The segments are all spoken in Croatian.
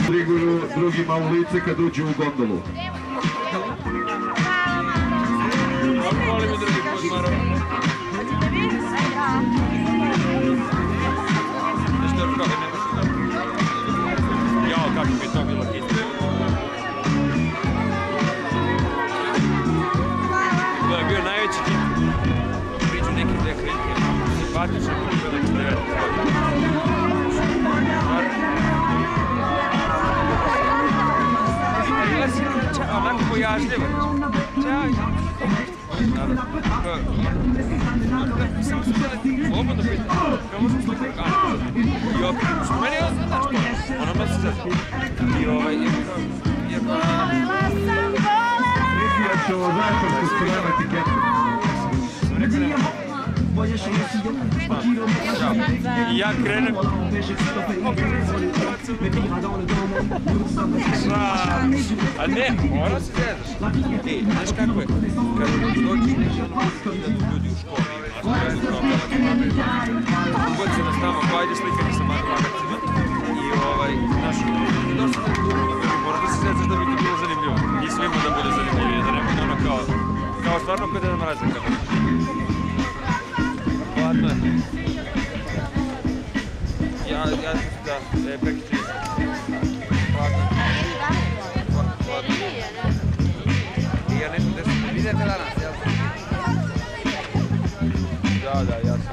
Priguru drugima u lice kad uđu u gondolu. Molim mi drugi put, Maro. Nešto je rukovi, ne mislim da. Jao, kako bi to bilo hitno. To je bio najveći hit. Priđu nekim dve kritke. Simpatično je bilo neki 19 godina. Onako pojažljivo. Samo su htjeli slobodno biti. Kao možemo slikati. I opet, što meni je znaš to. Ono me se sad. I jer Mikija će ovo zajedno spremati etiketu. sam rekao nema. I ja krenem. A ne, mora se zezaš. Ti, znaš kako je? Kad dođeš neki ljudi u školi, ugod se nas tamo, pa ajde slikanje sa matemagacima. I znaš, došli da mora da se zezaš da bi ti bilo zanimljivo. I svima da bude zanimljivije, da nema ono kao stvarno kod jedan mraznik. Ладно. Я да, прекратил. Ладно. Я не знаю, видите danas, jel? Da, ja sam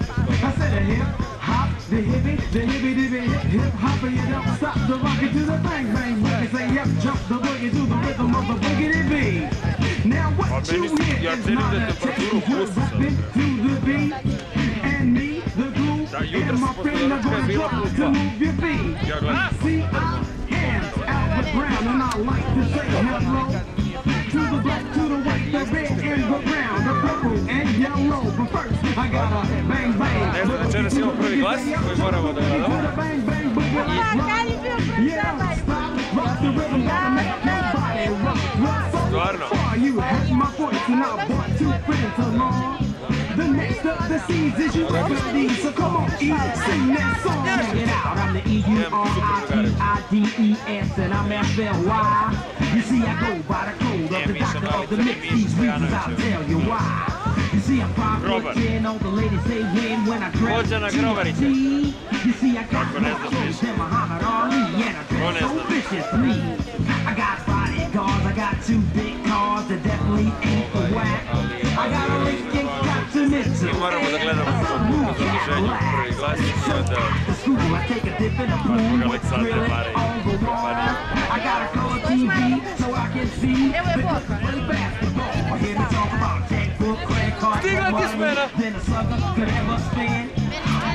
The hippie, hip hopper, you don't stop the rocket to the bang bang. You say yep, jump the boogie to the rhythm of the boogity beat. Now what you hear is not a change, you're rocking to the beat. And me, the groove, and my friend are gonna try to move your feet. See our hands out the ground, and I like to say hello to the black, to the white, the red, and the brown, the purple and yellow. But first, I gotta bang bang. Nešto večeras imamo prvi glas koji moramo da gledamo. Stvarno. The next of the seasons you already, so come on, sing that song. Check it out, I'm the E-U-R-I-T-I-D-E-S and I'm F-L-Y. You see I go by the code of the doctor of the mix, these reasons I'll tell you why. You see I'm 5'10", all the ladies say when I dress G. You see I got more clothes than Muhammad Ali and I dress so viciously. I got bodyguards, I got two big cars that definitely ain't for whack. I got a Lincoln Continental. I moramo da gledamo po zaduženju prvi glas i onda Aleksandre Mare i kompanija. I got a color TV so I can see the basketball. Hear me talk about checkbook, credit card, then a sucker could ever spend.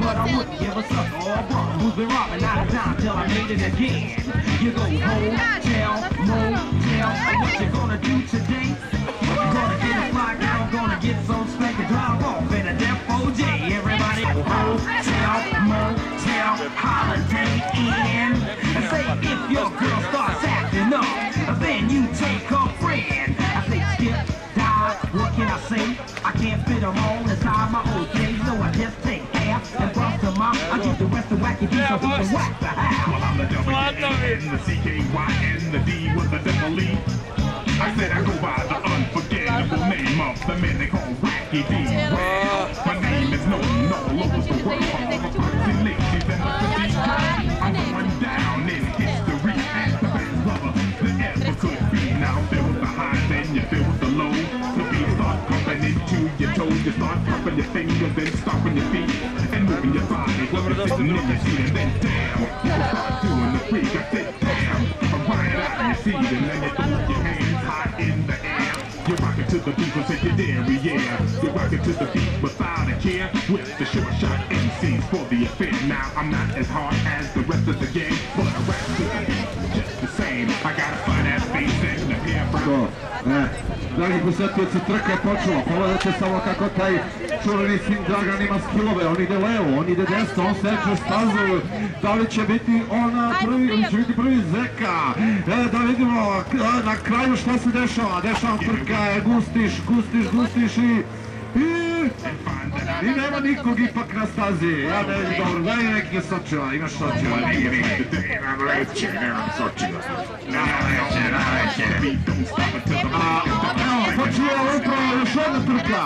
But I wouldn't give a sucker or a bum who's been robbing out of time till I made it again. You go hotel, motel, and what you gonna do today? You're gonna get a fly girl, gonna get some spank and drive off in a Def OJ. Everybody go hotel, motel, holiday inn. And say if your girl starts acting up, then you take her friend. I say skip, die, what can I say? I can't fit them all inside my old cage, so I just take half and bust them out. I get the rest of wacky beats so we can whack the house. Well, I'm the W-N, the C-K-Y-N, the D with the double E. I said I go by the unforgettable name of the man they call Wacky D. My name is known all over the world for all the party ladies and the pretty girls. I'm going down in history as the best lover that ever could be. Now there was the highs and you feel the lows. The beat start pumping into your toes. You start pumping your fingers, then stomping your feet and moving your body. Sitting in your seat and then down. You start doing the freak. I said down. I'm right out in your seat and then you throw your hands high in the air. You're rocking to the beat, so take your derriere. You're rocking to the beat without a care. With the short shot MCs for the affair. Now I'm not as hard as the rest of the game, but I rap to the beat just the same. I got a fun ass face and the hair brown. Dragi posjetioci, trka je počela, pogledajte samo kako taj čuveni sin Dragan ima skillove, on ide levo, on ide desno, on seče stazu, da li će biti ona prvi, ili će biti prvi Zeka, da vidimo na kraju šta se dešava trka je Gustiš i I nema nikog ipak na stazi. Ja ne vidim dobro, daj neki sočiva, imaš sočiva. Nemam leće, nemam sočiva. Najleće. Evo, počela upravo još jedna trka.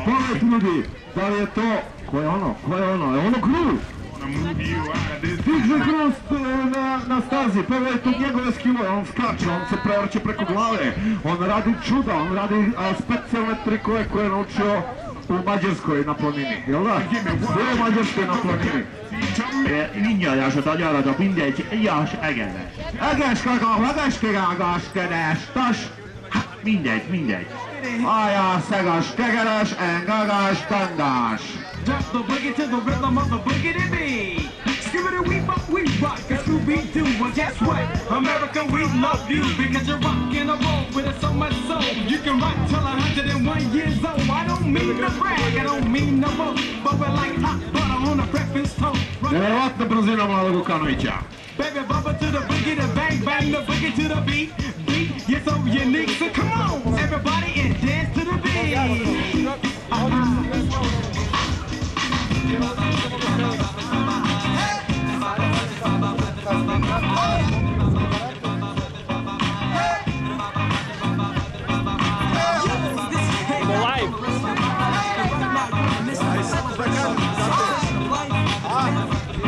Pogledajte ljudi, da li je to, ko je ono, je ono Gru? DJ Gru na stazi, pogledajte njegove skillove, on skače, on se prevrće preko glave, on radi čuda, on radi specijalne trikove koje je naučio u Mađarskoj na planini, jel da? Gdje je Mađarskoj na planini? Mindjárt a nyarad, mindegy, jas, egenes. Egeskeges, tas! Mindegy. Aja, szegas, kegeres, engeges, tandás. Drop the boogie to the rhythm of the boogie to me. Skibbity we rock, a Scooby-Doo. Well, guess what? America, we love you because you're rockin' a roll with it so much soul. You can rock till 101 years old. I don't mean to brag, I don't mean no boast, but we're like hot butter on a breakfast toast. Nevjerovatna brzina mladog Vukanovića. Baby, bubba to the boogie, the bang, bang, the boogie to the beat. You're so unique, so come on, everybody, and dance to the beat.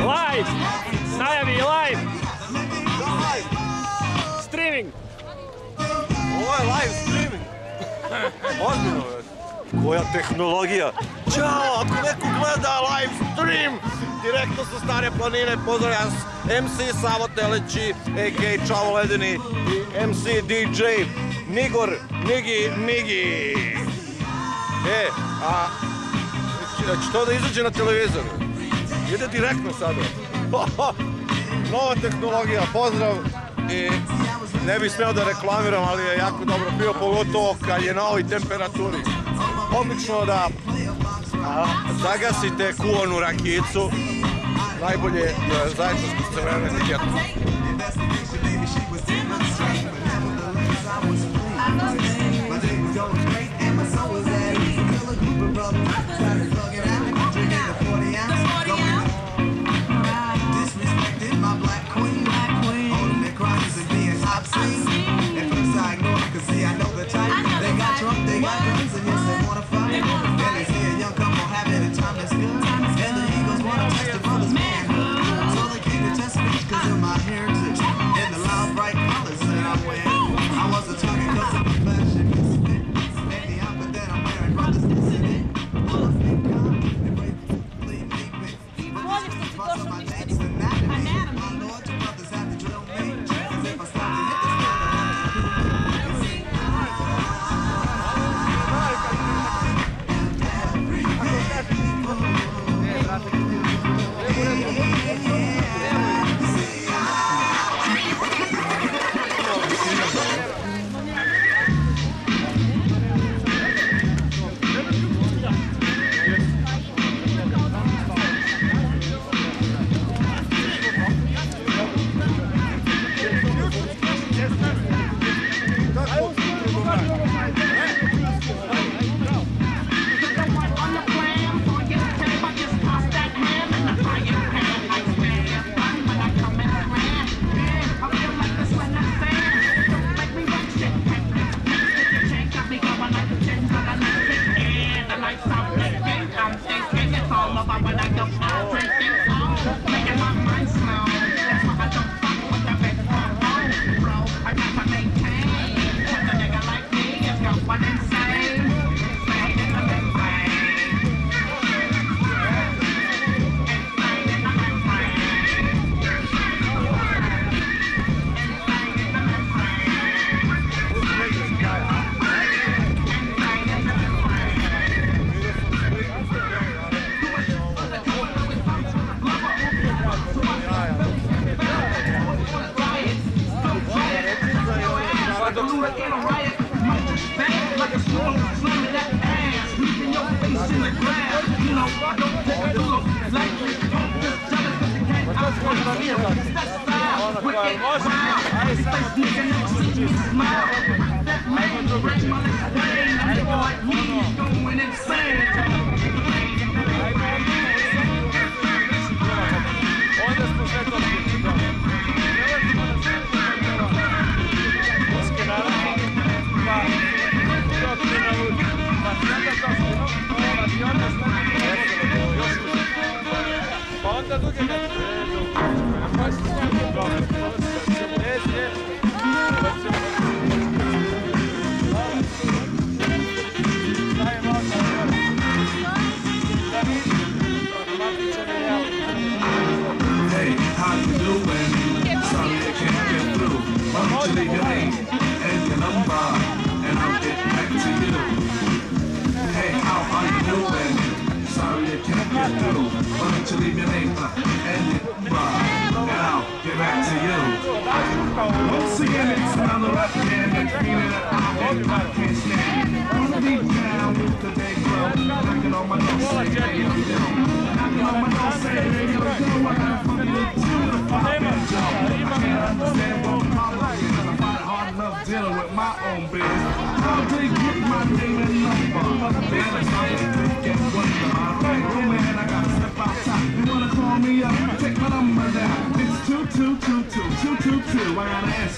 Live! Najavi, live! Streaming! Ovo je live streaming. Ozbiljno, koja tehnologija. Ćao, ako neko gleda live stream, direktno sa Stare planine, pozdravljam MC Savo Teleći, a.k.a. Čavo Ledeni i MC DJ Nigor, Nigi. Će to da izađe na televizoru? Ide direktno sada. Nova tehnologija, pozdrav. I ne bih smeo da reklamiram, ali je jako dobro bio, pogotovo kad je na ovoj temperaturi. Obično da zagasite kuvanu rakijicu, najbolje zaječarsku crvenu etiketu.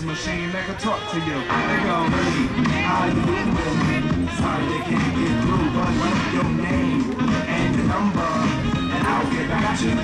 Machine that can talk to you. They go, hey, how you doing? Sorry they can't get through, but what's your name and your number, and I'll get back to you.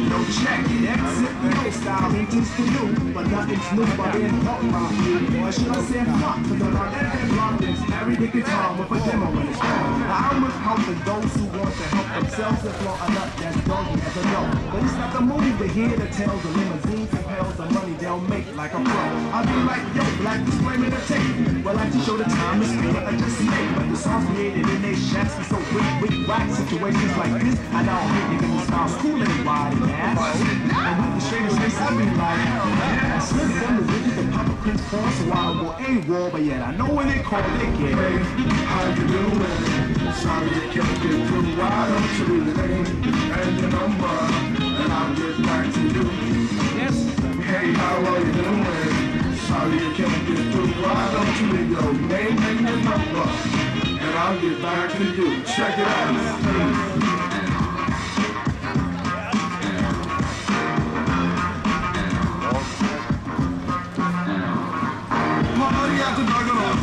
No check it, exit, no style, ain't to do, but nothing's new by being talked about. Or should I say fuck, because I'm not that blondes, everything is wrong with a demo when it's wrong. Now I'm with helping those who want to help themselves and floor a nut that's doggy as a no. But it's not the movie to hear the tales of limousines and pails of money they'll make like a pro. I'll be like, yo, black disclaimer to tape. Well, I like to show the time is spent, I just made. But the songs created in they shacks be so quick, whack situations like this. I know I'm hitting the styles cool and wide and ass. And with the straightest face, I be like, I slid them the widget to pop a Prince Paul, so I will AWOL, but yet I know when they call it get. Hey, how you doing? Sorry you can't get through. Why don't you leave your name and your number, and I'll get back to you. Yes. Hey, how are you doing? Sorry you can't get through. Why don't you leave your name and your number, and I'll get back to you. Check it out.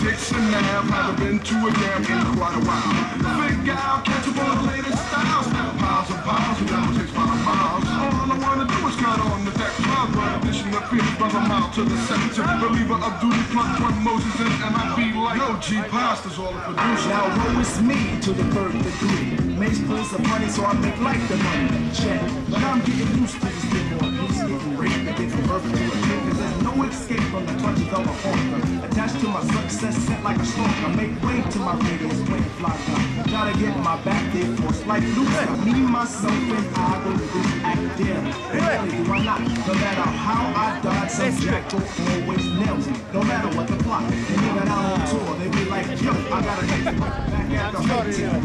Dixon now, haven't been to a jam in quite a while. Big gal, catch up on the latest styles. Piles and piles, it never takes 5 miles. All I wanna do is cut on the deck club. Addition of fifth from a mile to the sector. Believer of duty, plug one Moses in, and I be like, no, G Pasta's all the producer. Now woe is me to the third degree. Mace pulls some money, so I make like the money. Check, but I'm getting used to this thing more. He's getting raped and getting birthed to a kid, cause there's no escape from the clutches of a hawker. Attached to my success, set like a stalker. Make way to my radius when it flies out. Try to get my back there, force like Luke. Me, myself, and I will this act there. Really do I not? No matter how I dodge, some jackal always nails me. No matter what the plot. And even out on tour, they be like, yo, I gotta get back at the hotel.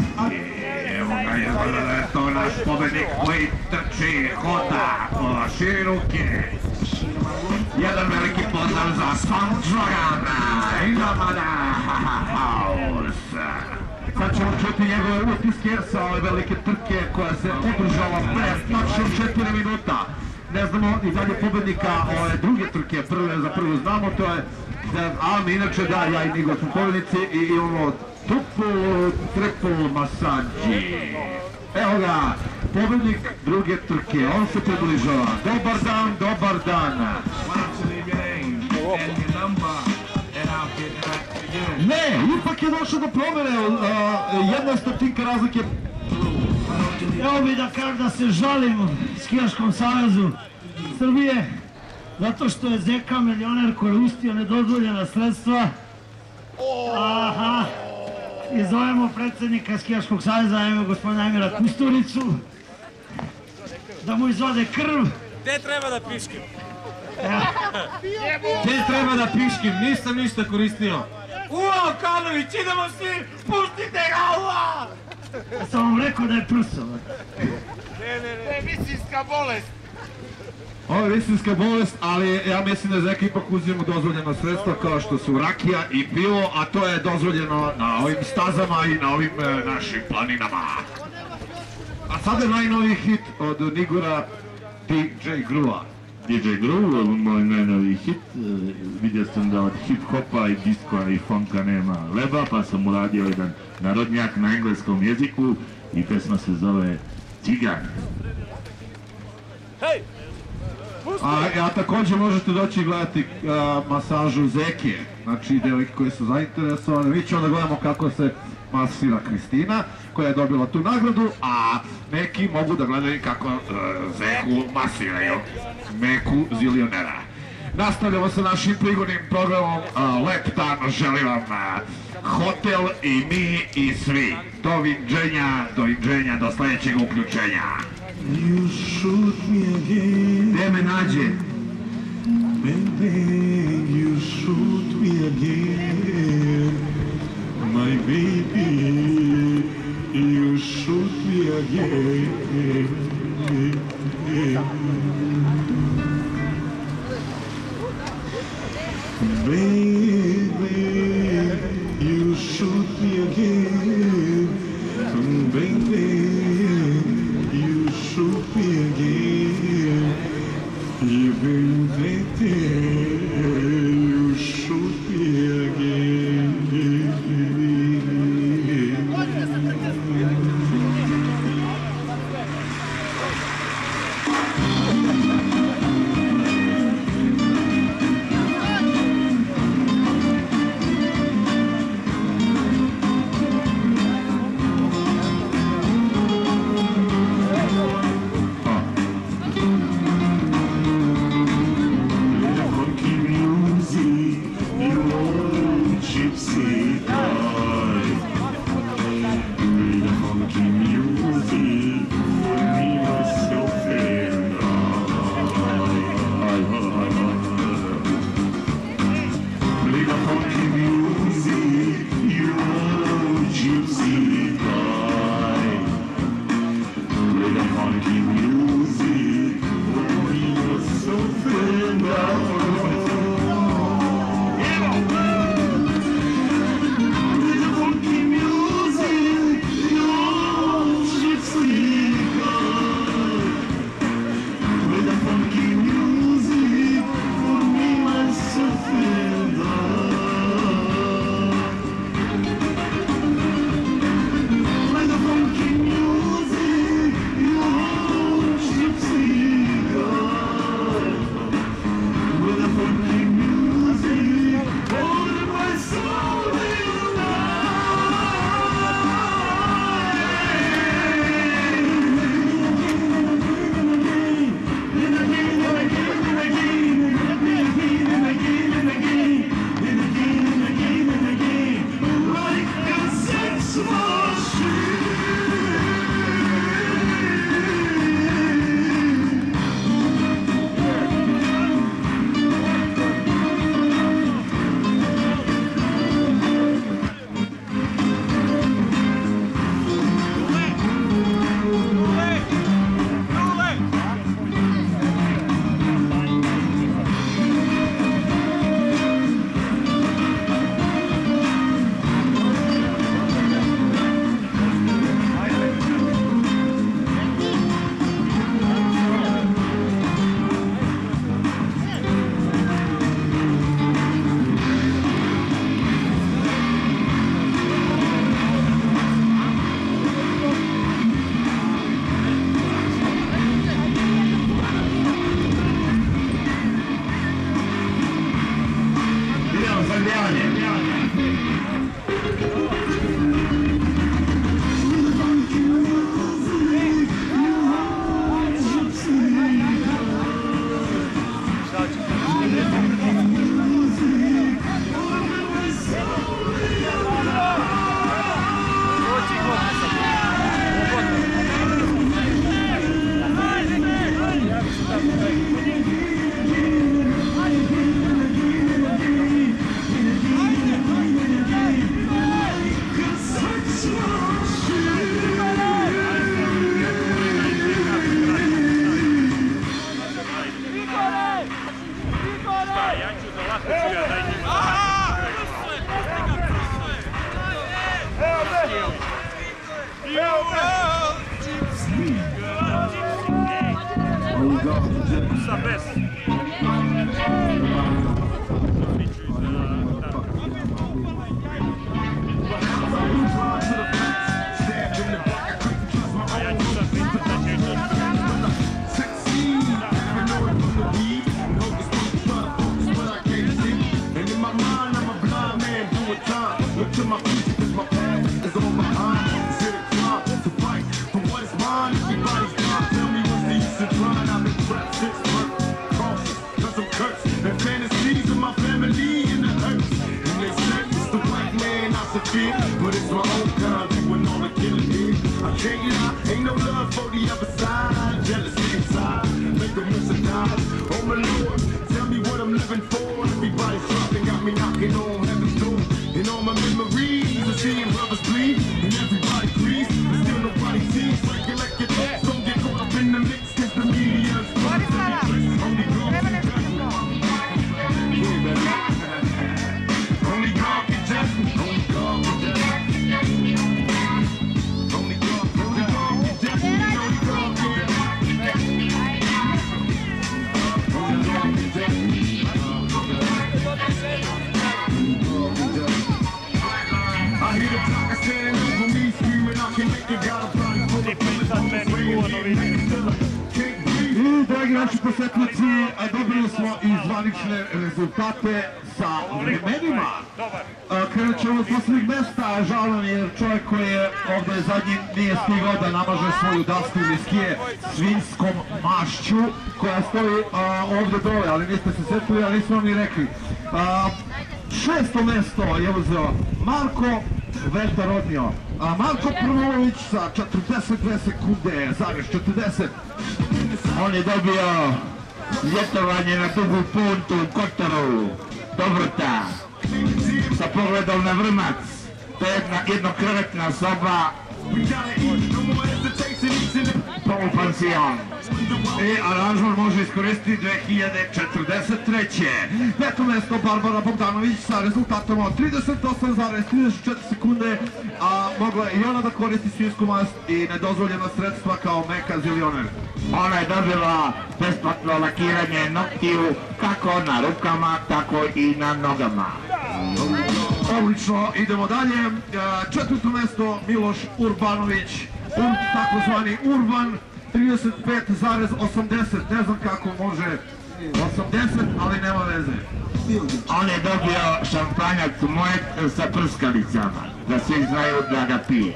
Evo ga je to naš pobednik koji trči, hoda po širuke. Jedan veliki pozdrav za Sandrogana i Nomada House. Sad ćemo čuti njegove utiske sa ove velike trke koja se održala pre tačno 4 minuta. Ne znamo i dalje pobednika ove druge trke, za prvu znamo, to je Almi, inače da, ja i Nigo smo pobednici i imamo triple masađi. Evo ga, pobednik druge trke, on se približava. Dobar dan, dobar dan. Ne, ipak je došlo do promjene, 1/100 razlike. Evo mi da kažem da se žalim Skijaškom savezu Srbije zato što je Zeka milioner koristio nedozvoljena sredstva. Aha, i zovemo predsjednika Skijaškog saveza, evo gospodina Emira Kusturicu, da mu izvode krv. Gde treba da piškim? Gde treba da piškim? Nisam ništa koristio. Uo, Kanović, idemo svi, puštite ga, uo! Ja sam vam rekao da je prso. Ne, misinska bolest. Ovo je istinska bolest, ali ja mislim da Zeka ipak uzimamo dozvoljeno sredstva kao što su rakija i pivo, a to je dozvoljeno na ovim stazama i na ovim našim planinama. A sada je najnoviji hit od Nigura, DJ Grua. DJ Grua, moj najnoviji hit. Vidio sam da od hip-hopa i diskoa i funka nema leba, pa sam uradio jedan narodnjak na engleskom jeziku i pesma se zove Cigan. A također možete doći gledati masažu Zeke, znači devojke koje su zainteresovane. Mi ćemo da gledamo kako se masira Kristina, koja je dobila tu nagradu, a neki mogu da gledaju kako Zeku masiraju Meku zilionera. Nastavljamo sa našim prigodnim programom Lep dan, želim vam hotel i mi i svi. Doviđenja, do sljedećeg uključenja. You shoot me again. Gde me nađe? Baby, you shoot me again. My baby, you shoot me again. Baby, you shoot me again. Baby, you shoot me again. Even better, you shoot me again. To my future, 'cause my past is on my mind. Is it a crime to fight for what is mine? Everybody's gone. Tell me what's the use of trying? I've been trapped since birth. Cautious, 'cause I'm cursed. And fantasies of my family in the earth. And they say it's the black man I fear, but it's my own kind doing all the killing here. I can't lie, ain't no love for the other side. Jealousy inside, make a miss a die. Oh my Lord, tell me what I'm living for. Everybody's dropping, got me knocking on heaven's door. And all my memories of seeing brothers bleed, and everybody grieves, and still nobody sees. Like your thoughts don't get caught up in the mix, 'cause the media's only God. Only God can judge. Only God can judge. Only God can judge. Only God can judge. Only God can I dragi naši posjetnici, dobili smo i zvanične rezultate sa vremenima. Krenut ćemo od posljednjih mesta, žao nam jer čovjek koji je ovdje zadnji nije stigao da namaže svoju dastu ili skije svinjskom mašću koja stoji ovdje dole, ali niste se sjetili, ali nismo vam ni rekli. 6. mjesto je uzeo Marko Veltarodnio. Marko Prvulović sa 42 sekunde, zarez 40. On je dobio ljetovanje na Dugu puntu u Kotoru, Dobrota, sa pogledom na Vrmac. To je jednokrevetna soba, polupansion. I aranžman može iskoristiti 2043. 5. mjesto Barbara Bogdanović sa rezultatom od 38,34 sekunde, a mogla je i ona da koristi svinjsku mast i nedozvoljena sredstva kao meka zilioner. Ona je dobila besplatno lakiranje noktiju kako na rukama, tako i na nogama. Odlično, idemo dalje. 4. mjesto Miloš Urbanović, takozvani Urban, 35,80, ne znam kako može 80, ali nema veze. On je dobio šampanjac Moet sa prskalicama, da svi znaju da ga pije.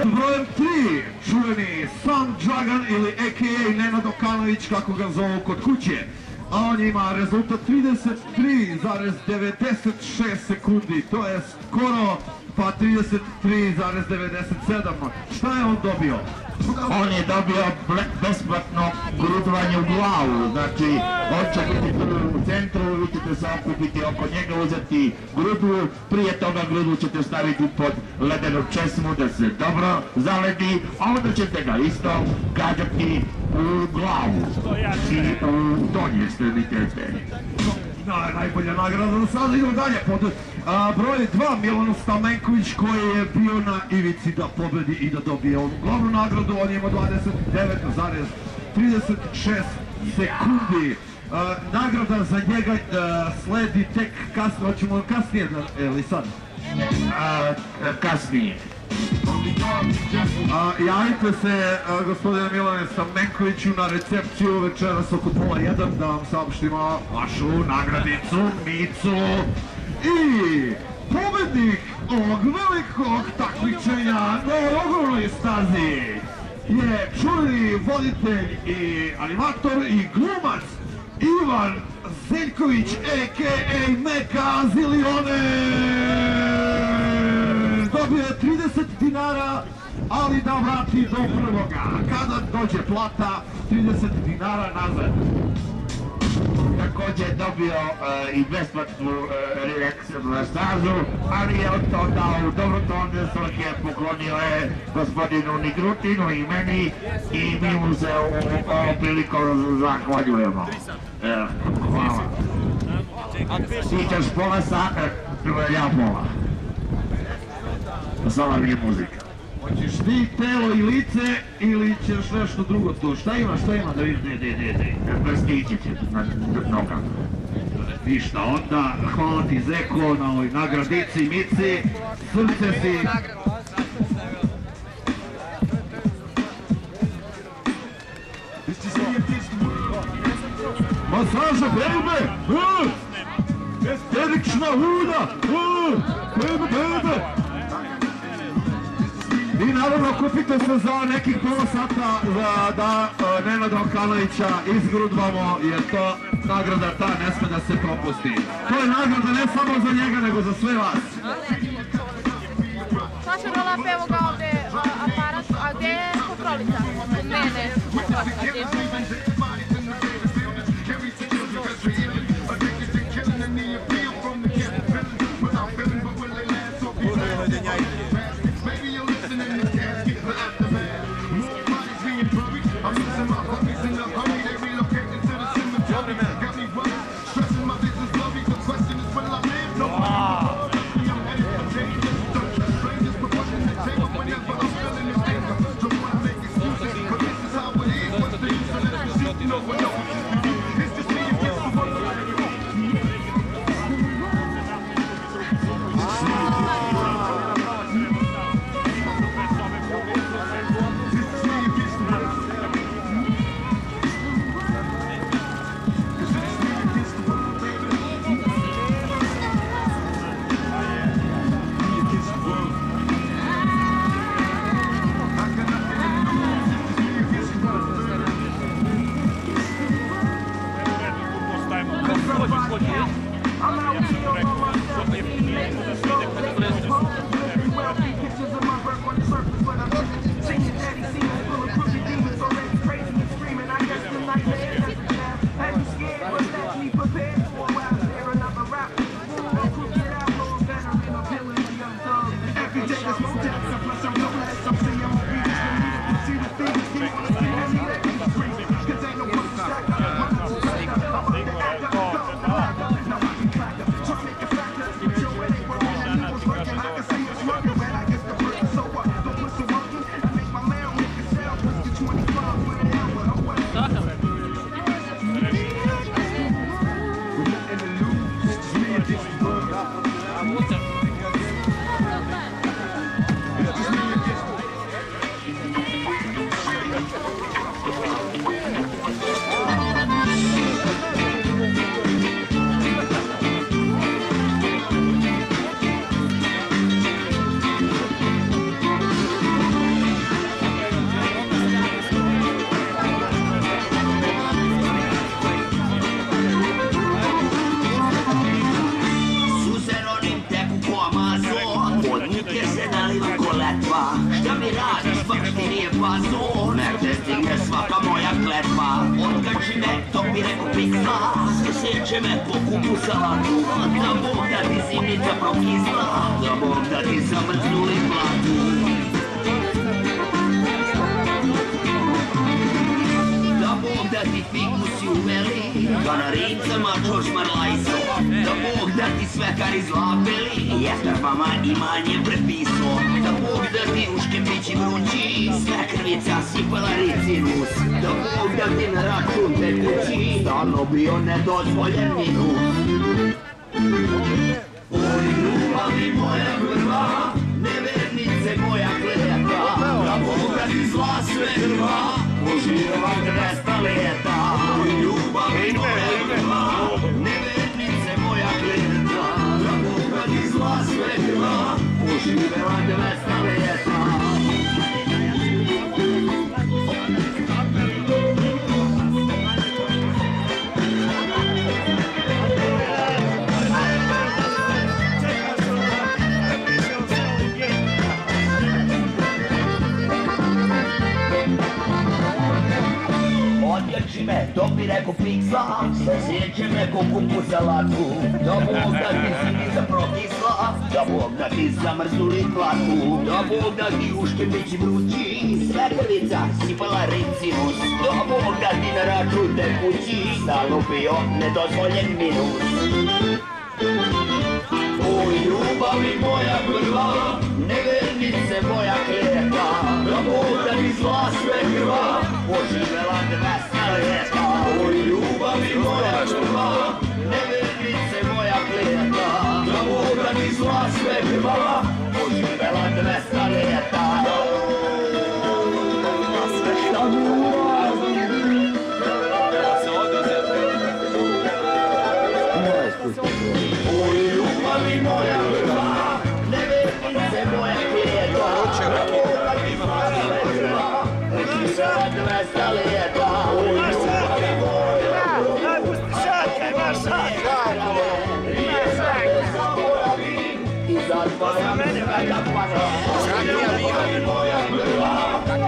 Brojem 3, čuveni Sam Dragan ili a.k.a. Nenad Okanović, kako ga zovu kod kuće. A on ima rezultat 33,96 sekundi, to je skoro pa 33,97. Šta je on dobio? On je dobio besplatno grudvanje u glavu, znači on će biti u centru, vi ćete se okupiti oko njega, uzeti grudu, prije toga grudu ćete staviti pod ledenu česmu da se dobro zaledi, a onda ćete ga isto gađati u glavu i u donje ekstremitete. Najbolja nagrada do sada, idemo dalje pod broj 2 Milan Stamenković koji je bio na ivici da pobedi i da dobije ovu glavnu nagradu, on ima 29,36 sekundi. Nagrada za njega sledi tek kasnije, hoćemo kasnije ili sad? Kasnije. Javite se gospodine Milane Stamenkoviću na recepciju večeras oko 1:30 da vam saopštimo vašu nagradicu, micu. I pobednik ovog velikog takmičenja na ogromnoj stazi je čuveni voditelj i animator i glumac Ivan Zeljković a.k.a. Meka Zilioner. Dobio je 30 dinara, ali da vrati do prvoga. Kada dođe plata, 30 dinara nazad. Također dobio dobio i besplatnu relaksnu stažu, ali je to dao u dobrotvorne svrhe, poklonio je gospodinu Nigrutinu i meni i mi mu se ovom prilikom zahvaljujemo. Hvala. Ti ćeš pola sata, ja pola. Sada mi je muzika. Hoćeš ti telo i lice ili ćeš nešto drugo tu? Šta ima da vidiš? Prstići će na nogama. Ništa, onda hvala ti Zeko na ovoj nagradici, Mici, srce si. Masaža, bebe! Esterična ulja! Bebe! I naravno kupite se za nekih pola sata da Nenada Okanovića izgrudvamo, jer to nagrada ta ne sme da se propusti. To je nagrada ne samo za njega, nego za sve vas. Saša Rolap, evo ga ovde aparat, a gde je kontrolica? Od mene. Bio nedozvoljen minus. Oj, ljubavi moja prva, nevernice moja kleta, da Boga ti zla sve drva, uživaj 200 leta. Oj, ljubavi moja prva, nevernice moja kleta, da Boga ti zla sve drva, uživaj 200 leta. Dok mi bi rekao piksla, da sjećem neko kupu salatu, da Bog da ti si zaprotisla, da Bog da ti zamrzuli tlaku, da Bog da ti ušte bići vrući, svekrvica sipala ricimus, da Bog da ti na račun tekući, stalno pio nedozvoljen minus. Oj, ljubavi moja prva, nevernice moja klijeta, da Bog da ti zla sve krva, poživela 200 ljeta. Oj, ljubavi moja prva, nevernice moja klijeta, da Bog da ti zla sve krva, poživela 200 ljeta. Oj, ljubavi moja prva, nevernice moja klijeta, da Bog da ti zla sve krva, poživela 200 ljeta. Oj, ljubavi moja prva, i zatvara mene veka pane. Ljubavi moja prva,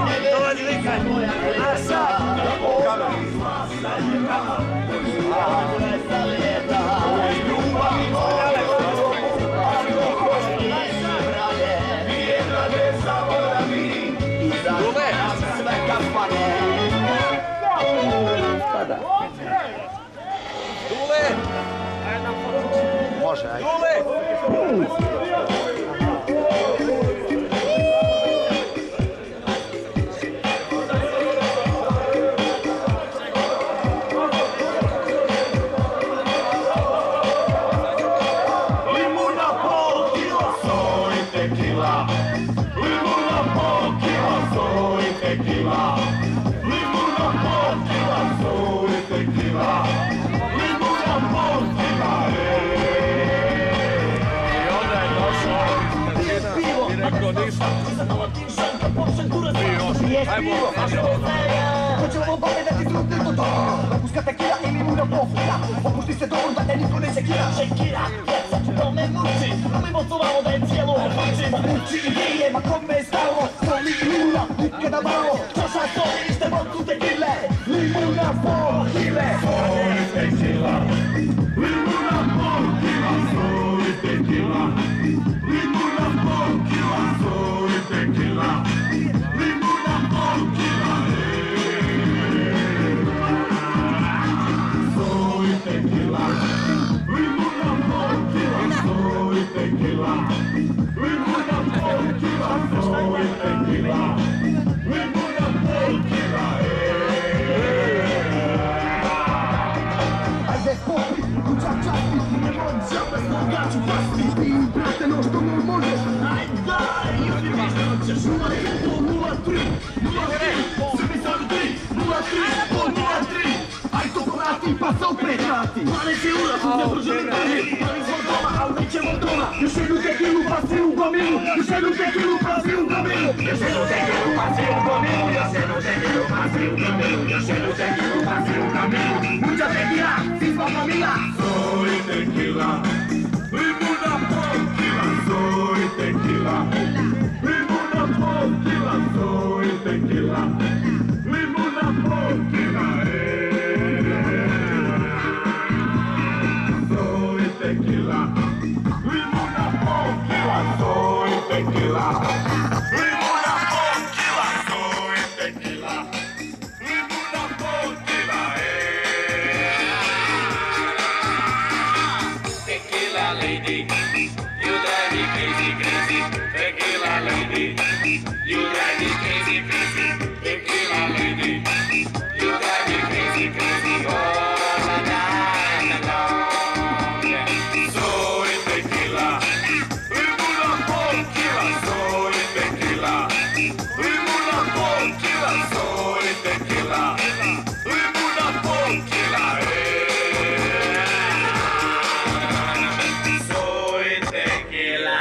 nevernice moja klijeta, da Bog da ti zla sve krva, poživela 200 ljeta. Oj, ljubavi moja prva, i zatvara sve kampane. Sada. Dule! Može, ajde. Dule! Limuna pol kila, soy tequila. Limuna pol kila, soy tequila. Limuna pol kila, soy tequila. Limuna pol kila, I onda je došao i rekao ništa. Ajmo, Hoćemo pogledati trudne do to, Babuška tekila i limuna pofuka, opušti se dobro da te niko ne šekira. Šekira, djeca, to me muči, umimo suvalo da je cijelo odlučim. Muči i grije, ma kome je stalo, soli limuna, nikada malo, čaša soli, ište mocu tekile, limuna pohile. soy tequila. Limuna pol kila, soy tequila. Limuna pol kila, soy tequila. Limuna pol kila, soy tequila. Limuna pol kila, soy tequila. Limuna pol kila, soy tequila. Limuna pol kila, Ajde popi, kuća časti, ne moća bez toga ću pasti. Ti brate no što mu možeš, ajde daj, ljudi mi što ćeš. 0,1, 0,3, 0,3, Srbi sam 3, 0,3, 0,3. Aj to vrati pa se opet vrati. 12 eura su ne pružili prvi, ali smo doma, ali nećemo doma. Još jednu tekilu pa si u gomilu, još jednu tekilu pa si u gomilu. Još jednu tekilu pa si u gomilu, još jednu tekilu pa si u gomilu, još jednu tekilu pa si u gomilu. Mucha tequila, si smo familia. soy tequila. Limuna pol kila, soy tequila. Limuna pol kila, soy tequila. Limuna pol kila, soy tequila. Limuna pol kila, soy tequila. Limuna pol kila, soy tequila. Limuna pol kila, Tequila lady, you drive me crazy, crazy. Tequila lady, you drive me crazy, crazy. Tequila lady, you drive me crazy, crazy. All the night long, yeah. soy tequila. Limuna pol kila, soy tequila. Limuna pol kila, soy tequila. Limuna pol kila, Soy tequila.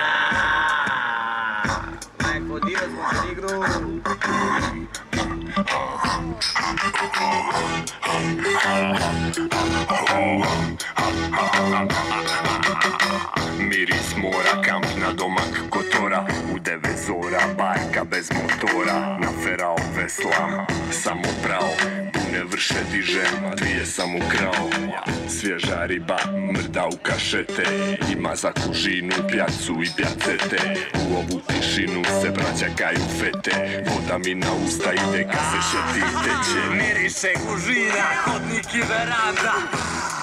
Ecco, Dio, smosso di gru. Miris mora, kamp na domak kotora. U 9 zora, bajka bez motora. Na ferao veslam, samo prao. ne vrše dižem, a dvije sam ukrao. Svježa riba mrda u kašete, ima za kužinu, pjacu i pjacete. U ovu tišinu se braća kaju fete, voda mi na usta ide kad se šeti teče. Miriše kužina, hodnik i veranda,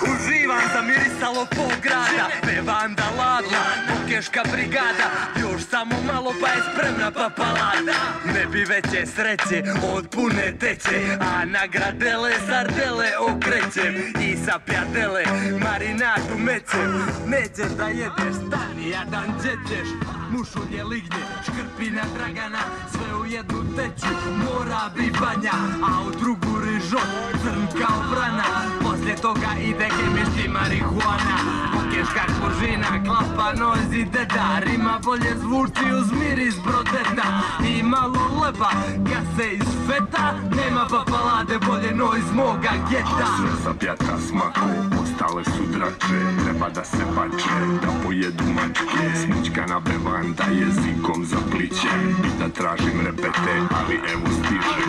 uživam za mirisalo pol grada. Bevanda ladna, bukeška brigada, još samo malo pa je spremna papalada. Ne bi veće sreće od pune teće, a nagradele sardele okrećem i sa pjatele marinadu mećem. Nećeš da jedeš, stani jadan džećeš, mušulje lignje, škrpina Dragana, sve u jednu teću, mora bi banja, a u drugu rižot, crn kao vrana. Poslije toga ide kemiški marihuana, bukeška kužina, klapa, noz i deda, rima bolje zvuči uz miris brodeta. I malo leba, kad se iz feta, nema papalade bolje no iz moga geta. A sve za pjata smako, ostale su drače, treba da se pače, da pojedu mačke. Smućkana bevanda jezikom za pliće, i da tražim repete, ali evo stiže.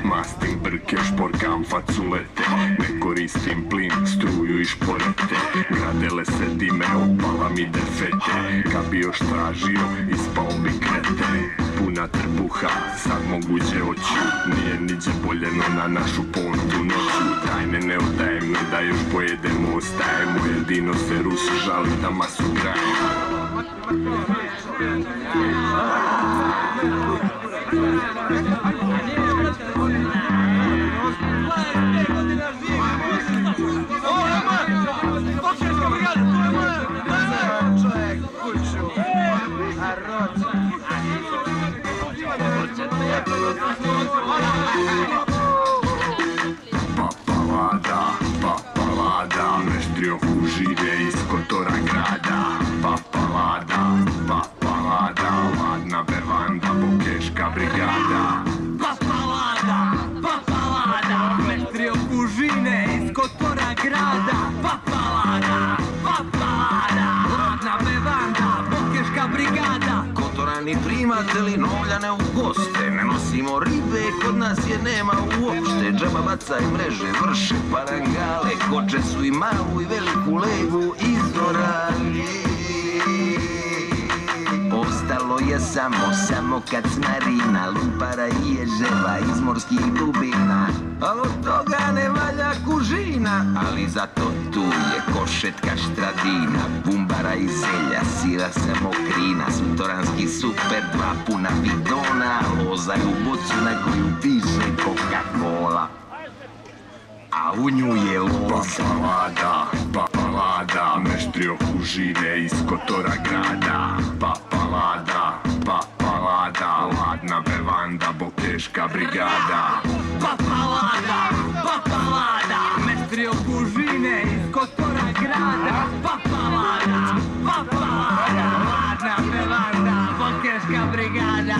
Mastim brke, šporkam faculete, ne koristim plin, struju i šporete. Gradele se dime, opala mi defete, kad bi još tražio, ispao bi krete. Puna trbuha, sad moguće oću, nije niđe boljeno na našu pontu noću. Tajne ne odajem, no da još pojedemo, ostajemo, jedino se Rus žali da masu grajemo. Papalada, papalada, meštrio kužine iz Kotora grada. Papalada, papalada, ladna bevanda, bukeška brigada. Papalada, papalada, meštrio kužine iz Kotora grada. Papalada, papalada, ladna bevanda, bukeška brigada. Kotorani primatelji novljane u goste, ne nosimo ribe, kod nas je nema uopšte. Džaba baca i mreže, vrše parangale, koče su i malu i veliku levu izorali. Ostalo je samo kad smarina, lumpara i ježeva iz morskih dubina. Al od toga ne valja kužina, ali zato tu je košetka štradina, bumbara i zelja, sira se mokrina, sutoranski super, dva puna bidona, loza u bocu na koju piše Coca-Cola, a u nju je loza. Papalada, papalada, meštrio kužine iz Kotora grada. Papalada, papalada, ladna bevanda, bukeška brigada. Papalada, papalada, meštrio kužine iz Kotora grada. Papalada, papalada, ladna bevanda, bukeška brigada.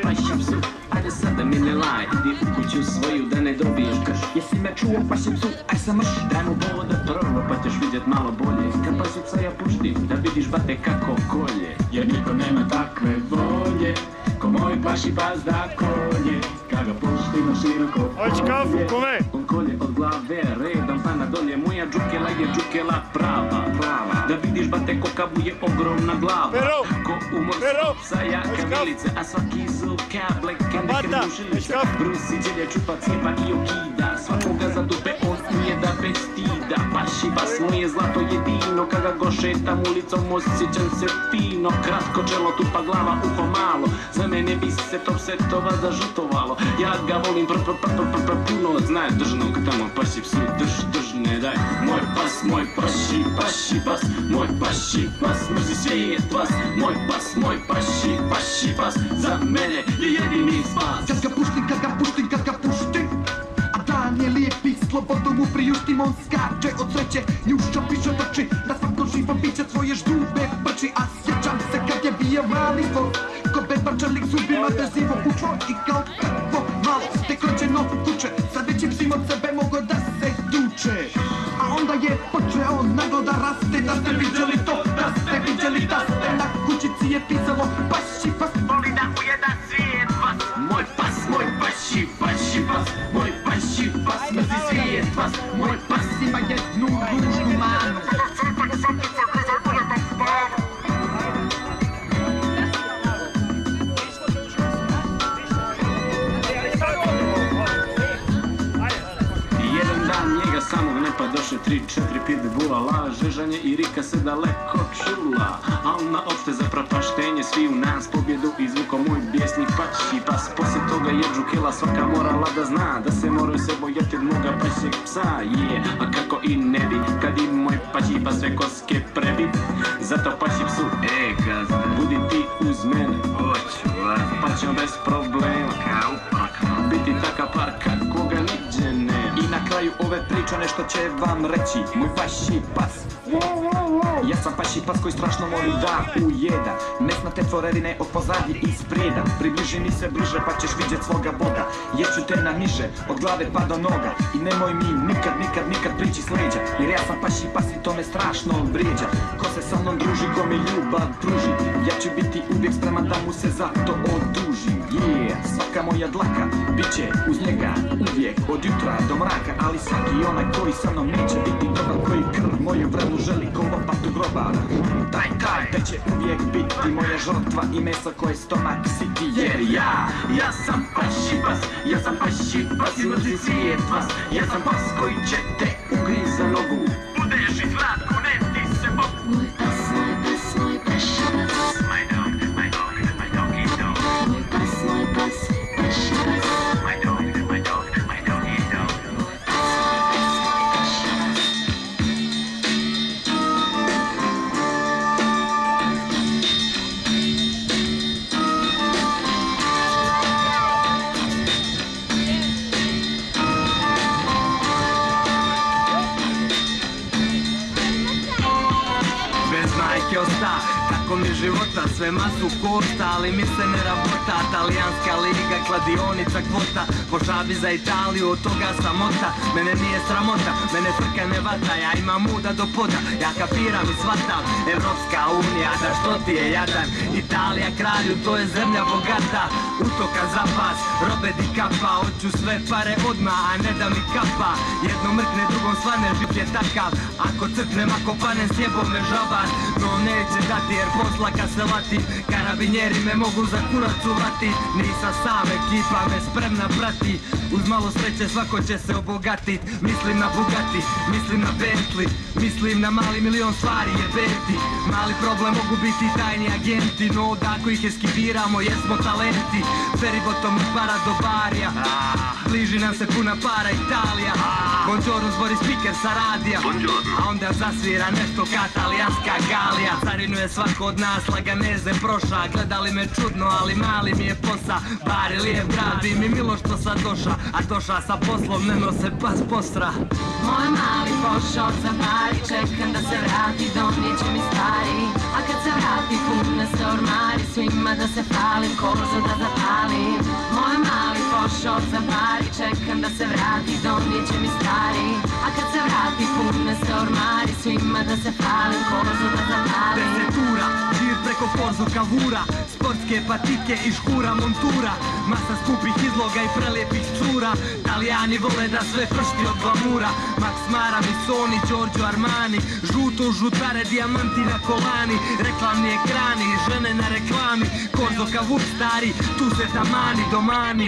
Pašim psu, ajde sad da mi ne laj, idi u kuću svoju da ne dobiješ krš. Jesi me čuo, pašim psu, aj sam mrš, daj mu voda prvo pa ćeš vidjet malo bolje. Kad pasuca ja puštim, da vidiš bate kako kolje, jer niko nema takve volje ko moj paši pas da kolje. Kad ga puštim na široko polje, on kolje od glave redom pa na dolje. Moja džukela je džukela prava, da vidiš bate ko kabu je ogromna glava, ko umor sa jaka milice, a svaki zub kablek neke mušilice. Brusi djelje čupa cijepa i okida, svakoga za dupe on ujeda bez stida. Paši pas mu je zlato jedino, kada go šetam ulicom osjećam se fino. Kratko čelo, tupa glava, uho malo, za mene bi se top setova zažutovalo. Ja ga volim puno, znaje držnog tamo, paši psu drž, ne daj. Moj pas, moj paši pas, moj paši pas, mrzi svijet vas. Moj paši pas, za mene je jedini spas. Kad ga puštim, a dan je lijepi, slobodu mu priuštim. On skače od sreće, njušća piše trči, na svakom živom biće svoje ždube prči. oči, a sjećam se kad je bio mali voz. Ko beba čelik zubima vezivo učlo i kao prvo malo te krođeno kuće. Sa većim svim od sebe mogo da se duče. A onda je počeo naglo da raste. Da ste vidjeli to, da ste vidjeli da ste. Na kućici je pisalo paši pas. Voli da ujeda svijet vas. Moj pas, moj paši, paši pas. Moj paši pas, mrzi svijet vas. Moj pas ima jednu ružnu manu. Samog nepa došle 3-4 pitbula, laže, žanje i Rika se daleko čula. Al na opšte zaprapaštenje svi u nas pobjedu izvuko moj bijesni pači pas. Poslije toga je džukela svaka morala da zna da se moraju se bojati od moga pašeg psa. A kako i ne bi kad i moj pači pa sve koske prebi. Zato paši psu, gazda, budi ti uz mene, hoću vas, pa ćemo bez problema biti taka parka koga niđe ne. I na kraju ove priče nešto će vam reći moj paši pas. Ja sam paši pas koji strašno voli da ujeda mesnate tvorevine od pozadnje i sprijeda. Približi mi se bliže pa ćeš vidjet svoga Boga. Jeću te na niže od glave pa do noga. I nemoj mi nikad prići s leđa. Jer ja sam paši pas i to me strašno vrijeđa. Ko se sa mnom druži, ko mi ljubav pruži, ja ću biti uvijek spreman da mu se za to odužim. Svaka moja dlaka bit će uz njega uvijek od jutra do mraka. Ali svaki onaj koji sa mnom neće biti dobar, koji krv moju vrelu želi ko lopatu grobara, taj će uvijek biti moja žrtva i meso koje stomak siti. Jer ja sam paši pas, ja sam paši pas i mrzi svijet vas. Ja sam pas koji će te ugriz za nogu, udežit vrat ko ne ti se Bog. Moj pas, moj pas, moj paši pas. My dog, my dog, my doggy dog. Moj pas, moj pas, paši pas. My dog, my dog, my doggy dog. Moj pas, moj pas, paši pas. Osta, tako mi života, sve masu košta, ali mi se ne rabota. Talijanska liga, kladionica, kvota, po šabi za Italiju, od toga samota. Mene nije sramota, mene frka ne vata, ja imam muda do poda, ja kapiram i shvatam. Evropska unija, da što ti je jadan, Italija kralju, to je zemlja bogata. Utoka za pas, robe di kapa, hoću sve pare odmah, a ne da mi kapa. Jedno mrkne, drugom svane, žip je takav, ako crknem, ako panem, sjebo me žabar. No neće dati jer posla kad se lati, karabinjeri me mogu za kurac uvati. Nisam sam, ekipa me spremna prati, uz malo sreće svako će se obogatit. Mislim na Bugatti, mislim na Bentley, mislim na mali milion stvari jebeti. Mali problem mogu biti tajni agenti, no ako ih eskipiramo jesmo talenti. Feribotom od para do barija, bliži nam se puna para Italija. Buongiorno zbori speaker sa radija, a onda zasvira nešto ka talijanska galija. Carinuje svako od nas, laganeze proša, gledali me čudno, ali mali mi je posa. Bari lijep grad, bi mi milo što sad doša, a doša sa poslom ne nose pas postra. Moj mali pošao za bari, čekam da se vrati, donijet će mi stari. A kad se vrati pune se ormari, svima da se palim, kozu da zapalim. Moj mali pošao za bari, čekam da se vrati, donijet će mi stari. A kad se vrati pune se ormari, svima da se palim, kozu da zapalim. Desetura, žir preko korzu kavura, sportske patike i škura montura. Masa skupih izloga i prelijepih cura, Talijani vole da sve pršti od glamura. Max Mara, Missoni, Giorgio Armani, žuto, žutare, dijamanti na kolani, reklamni ekrani, žene na reklami, korzo kavur stari, tu se tamani, domani.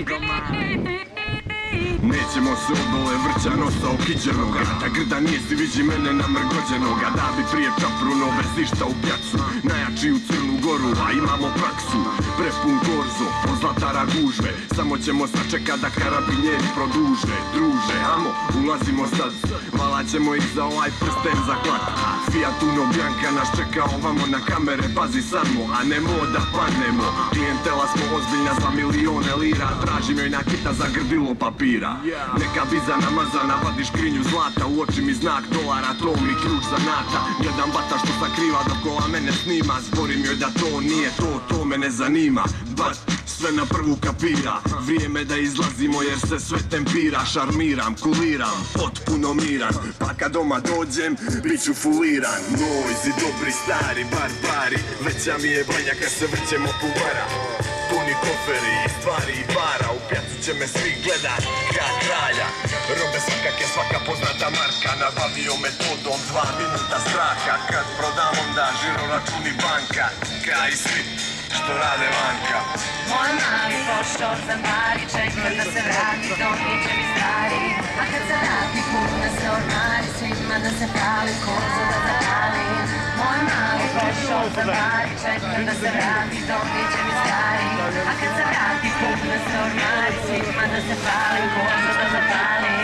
Nećemo se od dole vrća nosa okiđenoga, ta grda nije si viđi mene namrgođenoga. Da bi prije čapruno bez ništa u pjacu, najjači u Crnu Goru, a imamo praksu. Prepun korzo, od zlatara gužve, samo ćemo sačekat da karabinjeri produže. Druže, amo, ulazimo sad, valat ćemo ih za ovaj prsten za klak. Fiat Uno Bianca nas čeka ovamo na kamere, pazi samo, a nemo da padnemo. Klijentela smo ozbiljna za milione lira, tražim joj nakita za grdilo papira. papira. Neka viza namazana, vadiš skrinju zlata, u oči mi znak dolara, to mi ključ za nata. Gledam bata što sakriva dok kola mene snima, zborim joj da to nije to me ne zanima. But sve na prvu kapira, vrijeme da izlazimo jer se sve tempira. Šarmiram, kuliram, potpuno miran, pa kad doma dođem, bit ću fuliran. Noizi, dobri stari barbari, veća mi je banja kad se vrćemo po bara. Puni koferi, stvari i bara, u pjaci će me svi gledat ka kralja. Robe svakake, svaka poznata marka, nabavio metodom 2 minuta straha. Kad prodam onda žiro računi banka, ka i svi što rade vanka. Moj mali pošao za bari, čeka da se vrati, donijeće mi stari. A kad se vrati puna se ormari, svima da se pali, kozo da zapali. Moj mali pošao za bari, čeka da se vrati, donijeće mi stari. A kad se vrati puna se ormari, svima da se pali, kozo da zapali.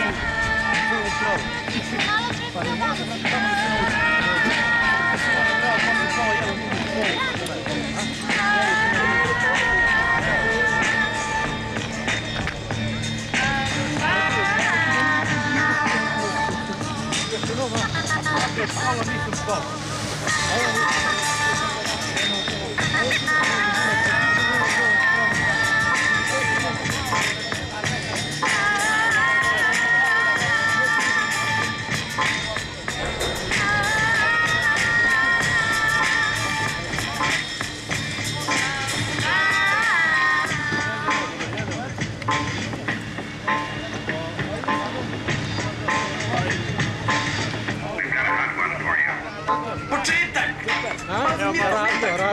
Malo nisam spao.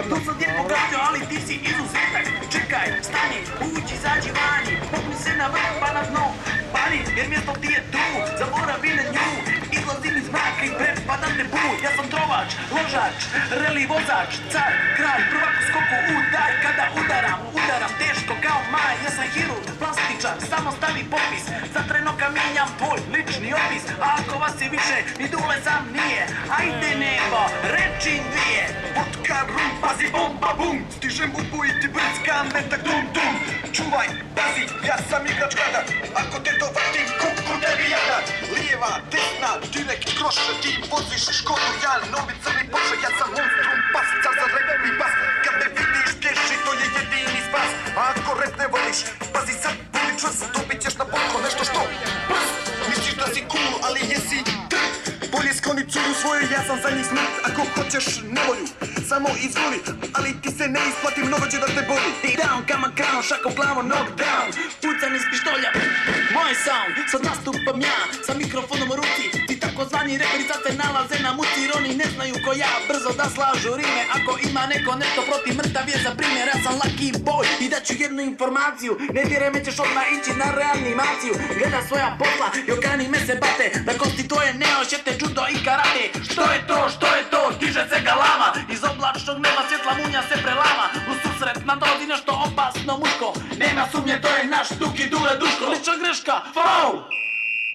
To sam ti pogađao, ali ti si izuzetak. Čekaj, stani, uđi, izađi vani, popni se na vrh pa na dno. Pani, jer mjesto ti je tu, zaboravi na nju. Izlazim iz mraka i prepadam te bu. Ja sam trovač, ložač, reli vozač, car, kralj, prvak u skoku, udaj. Kada udaram teško kao maj. Ja sam hirurg, plastičar, samo stavi popis. Za trenutka mijenjam tvoj lični opis. A ako vas je više, ni dule sam nije. Ajde nebo, reči dvije. Vodka, rum, pazi, bomba, bum. Stižem u buj, ti brckam, metak, dum, dum. Čuvaj, pazi, ja sam igrač kada. Ako te to vatim, kuku tebi jadan. Lijeva, desna, direkt, kroše, ti voziš Škodu, ja novi crni Porsche. Ja sam monstrum, pas, car za rap i bas. Kad me vidiš, pješi, to je jedini spas. A ako rap ne voliš, pazi sad, budi čvrst. Dobit ćeš na poko nešto što prst. Misliš da si cool, ali jesi trk. Bolje skloni curu svoje, ja sam za njih smrt. Ako hoćeš nevolju, samo izvoli. Ali ti se ne isplati, mnogo će da te boli. Down, kaman krano, šakom glavo, knockdown. Pucan iz pištolja, moj sound. Sad nastupam ja, sa mikrofonom u ruci. Ti takozvani reperi sad se nalaze na muci. Jer oni ne znaju ko ja, brzo da slažu rime. Ako ima neko nešto protiv mrtav je za primjer. Ja sam lucky boy i daću jednu informaciju. Ne vjerujem ćeš odmah ići na reanimaciju. Gleda svoja posla i okani me se bate. Da konstituje neošete, judo i karate. Što je to, diže se galama. Iz oblačnog neba svjetla munja se prelama. U susret nam dolazi nešto opasno muško. Nema sumnje, to je naš Duki Dule Duško. Lična greška, foul!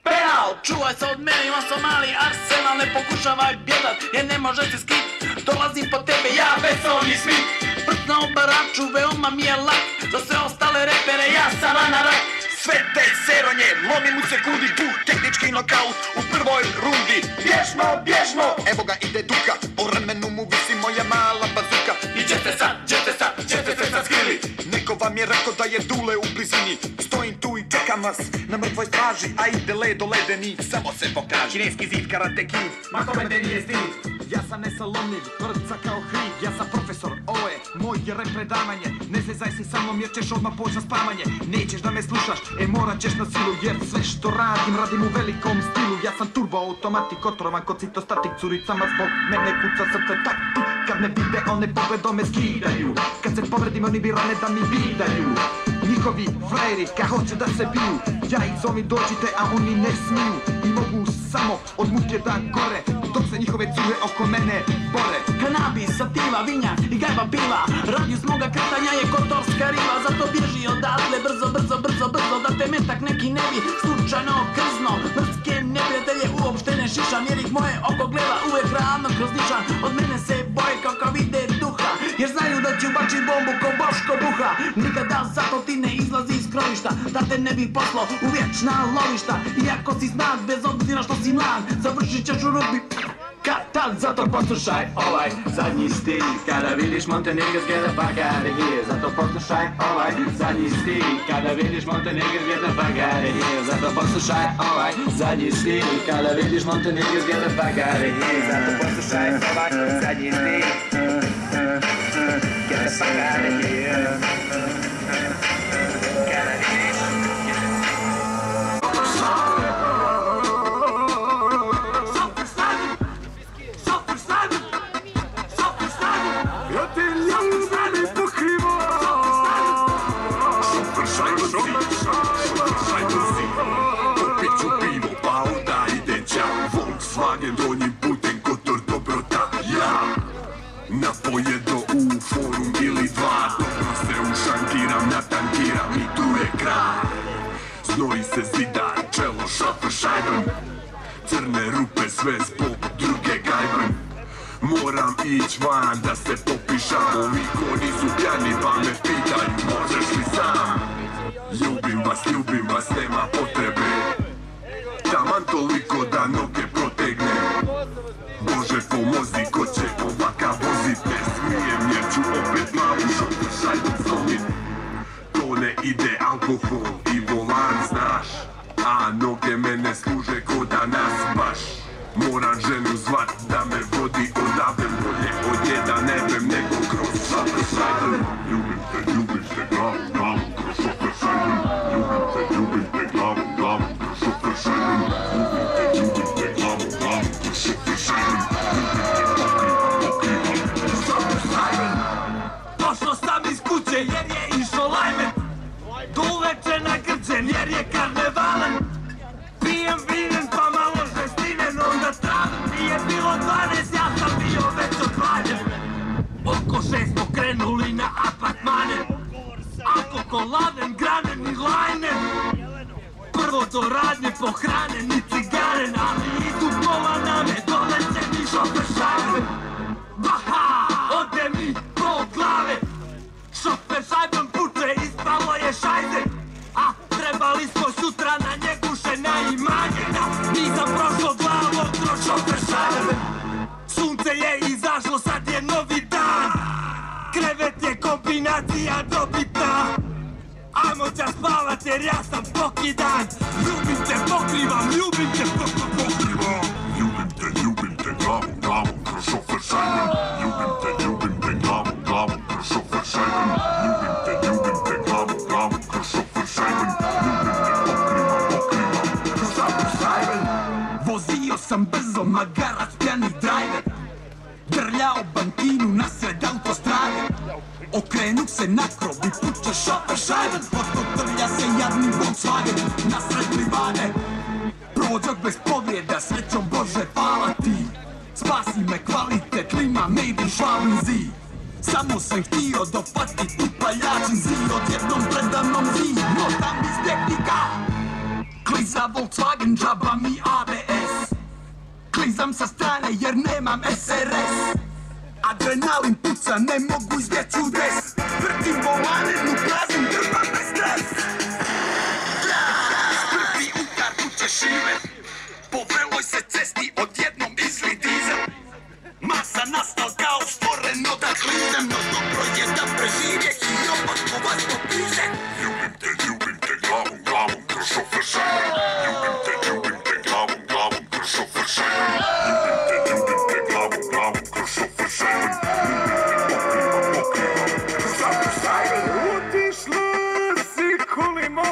Penal, čuvaj se od mene, imam Somali arsenal, ne pokušavaj bjedat, jer ne može se skrit. Dolazim po tebe, ja Besoni Smith. Prst na obaraču, veoma mi je lak. Za sve ostale repere, ja sam anarak. Sve te seronje, lomim u sekundi, tehnički nokaut u prvoj rundi. Bježmo, evo ga ide Duka, po ramenu mu visi moja mala bazuka. I ćete sad skrili. Neko vam je rekao da je Dule u blizini. Stojim tu i čekam vas na mrtvoj straži, a ide ledo ledeni, samo se pokaži. Kineski zid, karate kid, ma kome te nije stid. Ja sam nesalomljiv, prca kao hrid, ja sam profesor, ovo je moje rep predavanje. Ne zezaj se sa mnom jer ćeš odmah poći na spavanje. Nećeš da me slušaš, morat ćeš na silu, jer sve što radim u velikom stilu. Ja sam turbo automatik, otrovan kod citostatik, curicama zbog mene kuca srce tak. Kad me vide, one pogledom me skidaju. Kad se povredim, oni bi rane da mi vidaju. Njihovi frajeri, ka hoće da se biju. Ja ih zovim dođite, a oni ne smiju. I mogu samo od muke da gore, dok se njihove cure oko mene bore. Kanabis, sativa, vinjak i gajba pila. Radijus moga kretanja je kotorska riva. Zato bježi odatle brzo, da te metak neki ne bi slučajno krzno. Mrtke neprijatelje uopšte ne šišam, jer ih moje oko gleda uvek ravno kroz nišan. Od mene se boje kako vide duha, jer znaju da ću bačit bombu ko Boško Buha. Nikada zato ti ne izlazi iz krovišta. ništa, da te ne bi poslao u vječna lovišta. Iako si znak, bez obzira što si mlad, završit ćeš u rugbi kad, zato poslušaj ovaj zadnji stil. Kada vidiš Montenegers, get the fuck out of here. Zato poslušaj ovaj zadnji stil. Kada vidiš Montenegers, get the fuck out of here. Zato poslušaj ovaj zadnji stil. Kada vidiš Montenegers, get the fuck out of here. Zato poslušaj ovaj zadnji stil. Get the fuck out of here. Kada vidiš donjim putem Kotor Dobrota, ja napojedo u forum ili dva. Dobro se ušankiram, natankiram i tu je kraj. Znoji se zidar, čelo šofer šajben. Crne rupe sve zbog druge gajben. Moram ić van da se popišam. Ovi koni su pjani pa me pitaju možeš li sam. Ljubim vas, nema potrebe. Taman toliko da noge protegne. Bože pomozi, ko će ovaka vozit. Ne smijem jer ću opet malu šofer šajben slomit. To ne ide alkohol i volan znaš. A noge mene služe ko da nas baš. Moram ženu zvat da me vodi odavde. Bolje od nje da ne bem nego kroz šofer šajben. Ljubim te glavom kroz šofer šajben. Ljubim te glavom kroz šofer šajben. Ljubim te glavom kroz šofer šajben. Pošao sam iz kuće jer je išao lajmen. Do uveče nagrđen jer je karnevalan. Pijem vinen pa malo žestinen, onda travim. Nije bilo 12, ja sam bio već odvaljen. Oko 6 smo krenuli na apartmane. Alkoholaven, granen i lajnen. Prvo do radnje pohrane, ni cigaren. Ali idu pola name, doleće mi šofer šajben. Baha, ode mi po glave. Šofer šajben puče, ispalo je šajze. A trebali smo sutra na Njegušena imanje. Da, nisam prošlo glavom kroz šofer šajben. Sunce je izašlo, sad je novi dan. Krevet je kombinacija dobitna. Ajmo ćas spavat jer ja sam pokidan. Ljubim te, pokrivam, ljubim te, pokrivam. Ljubim te glavom kroz šofer šajben. Ljubim te glavom kroz šofer šajben. Ljubim te glavom kroz šofer šajben. Pokrivam kroz šofer šajben. Vozio sam brzo, magarac, pjani drajver. Drljao bankinu nasred autostrade. Okrenu se na krov i puče šofer šajben. Pototrlja se jadni Volkswagen nasred livade. Prođok bez povrijeda, srećom Bože hvala ti. Spasi me kvalitet, lima made in Schwabenzi. Samo sam htio dopatit u paljačin zid. Odjednom predanom zid, notam iz tehnika. Kliza Volkswagen, džaba mi ABS. Klizam sa strane jer nemam SRS. Adrenalin puca, ne mogu izbjeći udes. Vrtim volanen, uplazim grba bez stres. Prvi udar kuće šive. Po vreloj se cesti odjednom izli dizel. Masa nastal kao stvoreno da klizem. No dobro je da preživje i opet po vas popižem. Ljubim te glavom kroz šofer šajben. Ljubim te glavom kroz šofer šajben. Ljubim te glavom kroz šofer šajben. Pokrivam kroz šofer šajben. Otišla si kolima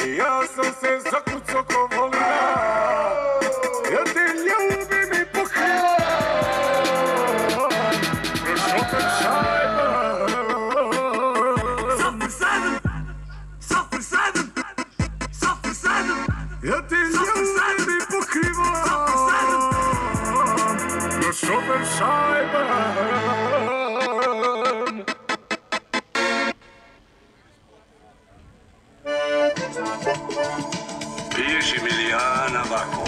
i ja sam se zakucao ko volina. Ja te ljubim i pokrivam kroz šofer šajben. Šofer šajben, šofer šajben. Ja te ljubim i pokrivam kroz šofer šajben. Piši Milijana Vako.